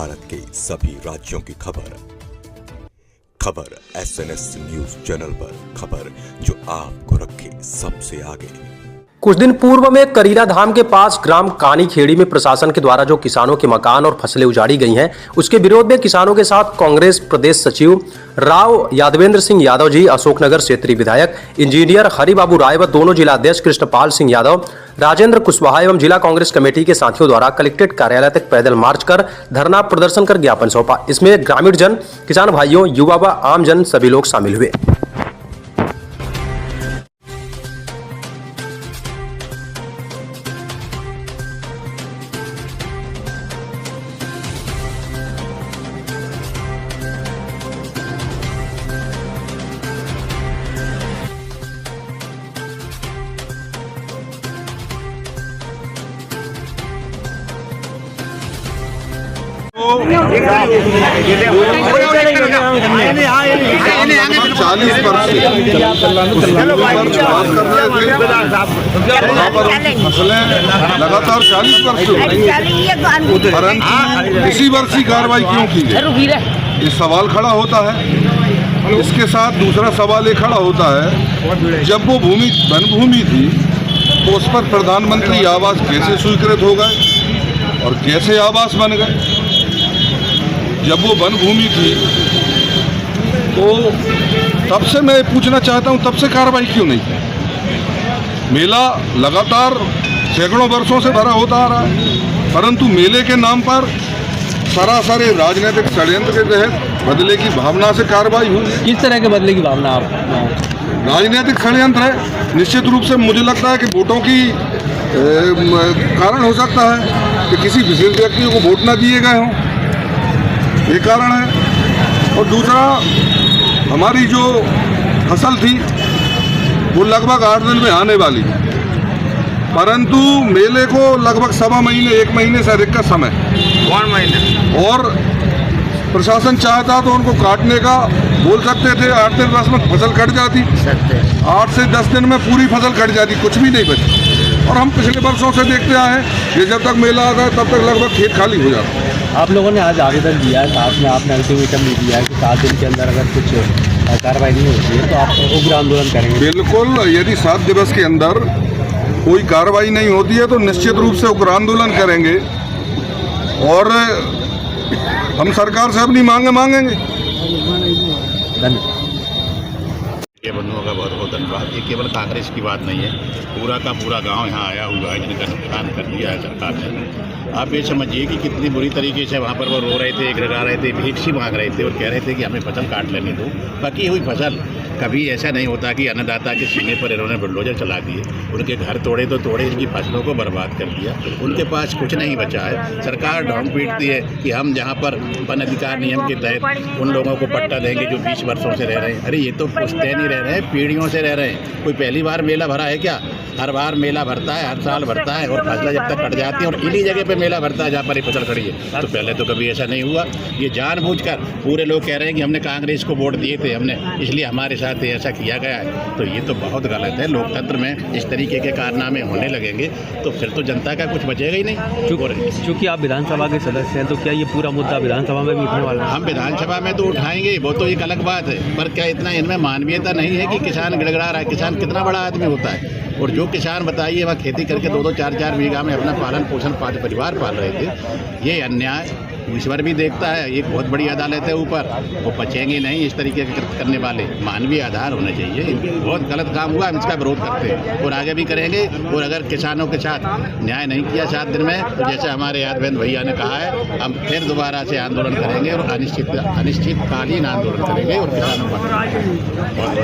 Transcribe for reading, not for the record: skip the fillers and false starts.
भारत के सभी राज्यों की खबर SNS न्यूज चैनल पर, खबर जो आपको रखे सबसे आगे। कुछ दिन पूर्व में करीरा धाम के पास ग्राम कानी खेड़ी में प्रशासन के द्वारा जो किसानों के मकान और फसलें उजाड़ी गई हैं, उसके विरोध में किसानों के साथ कांग्रेस प्रदेश सचिव राव यादवेंद्र सिंह यादव जी, अशोकनगर क्षेत्रीय विधायक इंजीनियर हरिबाबू राय व दोनों जिलाध्यक्ष कृष्णपाल सिंह यादव, राजेंद्र कुशवाहा एवं जिला कांग्रेस कमेटी के साथियों द्वारा कलेक्ट्रेट कार्यालय तक पैदल मार्च कर धरना प्रदर्शन कर ज्ञापन सौंपा। इसमें ग्रामीण जन, किसान भाइयों, युवा व आम जन सभी लोग शामिल हुए। लगातार 40 वर्ष परंतु इसी वर्ष ही कार्रवाई क्यों की गई, ये सवाल खड़ा होता है। इसके साथ दूसरा सवाल ये खड़ा होता है, जब वो भूमि वन भूमि थी तो उस पर प्रधानमंत्री आवास कैसे स्वीकृत हो गए और कैसे आवास बन गए। जब वो वन भूमि थी तो तब से मैं पूछना चाहता हूँ, तब से कार्रवाई क्यों नहीं की। मेला लगातार सैकड़ों वर्षों से भरा होता आ रहा है, परंतु मेले के नाम पर सरासर राजनीतिक षड्यंत्र के तहत बदले की भावना से कार्रवाई हुई है। किस तरह के बदले की भावना आप? राजनीतिक षड्यंत्र है, निश्चित रूप से मुझे लगता है कि वोटों की कारण हो सकता है कि किसी विशेष व्यक्ति को वोट न दिए गए हों, ये कारण है। और दूसरा, हमारी जो फसल थी वो लगभग 8 दिन में आने वाली, परंतु मेले को लगभग 1.25 महीने 1 महीने से अधिक का समय, 1 महीने, और प्रशासन चाहता तो उनको काटने का बोल सकते थे। 8 दिन 10 में फसल कट जाती, 8 से 10 दिन में पूरी फसल कट जाती, कुछ भी नहीं बची। और हम पिछले वर्षों से देखते आए हैं कि जब तक मेला आता है तब तक लगभग खेत खाली हो जाता है। आप लोगों ने आज आवेदन दिया है, साथ में आपने अल्टीमेटम भी दिया है कि 7 दिन के अंदर अगर कुछ कार्रवाई नहीं होती है तो आप उग्र आंदोलन करेंगे। बिल्कुल, यदि 7 दिवस के अंदर कोई कार्रवाई नहीं होती है तो निश्चित रूप से उग्र आंदोलन करेंगे और हम सरकार से अपनी मांगे मांगेंगे। धन्यवाद। के बंधुओं का बहुत बहुत धन्यवाद। ये केवल कांग्रेस की बात नहीं है, पूरा का पूरा गांव यहाँ आया हुआ है जिनका नुकसान कर दिया है सरकार ने। आप ये समझिए कि कितनी बुरी तरीके से वहाँ पर वो रो रहे थे, गिड़गा रहे थे, भिक्षी मांग रहे थे और कह रहे थे कि हमें फसल काट लेने दो। पकी हुई फसल, कभी ऐसा नहीं होता कि अन्नदाता के सीने पर इन्होंने बुलडोजर चला दिए, उनके घर तोड़े तो तोड़े, इनकी फसलों को बर्बाद कर दिया, उनके पास कुछ नहीं बचा है। सरकार ढोंग पीटती है कि हम जहाँ पर वन अधिकार नियम के तहत उन लोगों को पट्टा देंगे जो 20 वर्षों से रह रहे हैं। अरे ये तो पुश्तैनी नहीं रह रहे हैं, पीढ़ियों से रह रहे हैं। कोई पहली बार मेला भरा है क्या? हर बार मेला भरता है, हर साल भरता है, और फसलें जब तक कट जाती हैं और इन्हीं जगह पे मेला भरता है जहाँ पर ये फसल खड़ी है। तो पहले तो कभी ऐसा नहीं हुआ। ये जानबूझकर पूरे लोग कह रहे हैं कि हमने कांग्रेस को वोट दिए थे, हमने इसलिए हमारे साथ ऐसा किया गया है। तो ये तो बहुत गलत है। लोकतंत्र में इस तरीके के कारनामे होने लगेंगे तो फिर तो जनता का कुछ बचेगा ही नहीं। चूँकि आप विधानसभा के सदस्य हैं तो क्या ये पूरा मुद्दा विधानसभा में भी उठने वाला है? हम विधानसभा में तो उठाएंगे, वो तो एक अलग बात है, पर क्या इतना इनमें मानवीयता नहीं है कि किसान गिड़गड़ा रहा है? किसान कितना बड़ा आदमी होता है, और जो किसान बताइए वहाँ खेती करके 2-2 4-4 बीघा में अपना पालन पोषण 5 परिवार पाल रहे थे। ये अन्याय ईश्वर भी देखता है, एक बहुत बड़ी अदालत है ऊपर, वो बचेंगे नहीं इस तरीके के करने वाले। मानवीय आधार होना चाहिए। बहुत गलत काम हुआ, हम इसका विरोध करते हैं और आगे भी करेंगे। और अगर किसानों के साथ न्याय नहीं किया 7 दिन में, तो जैसे हमारे यादवेंद्र भैया ने कहा है, हम फिर दोबारा से आंदोलन करेंगे और अनिश्चितकालीन आंदोलन करेंगे और किसानों को बहुत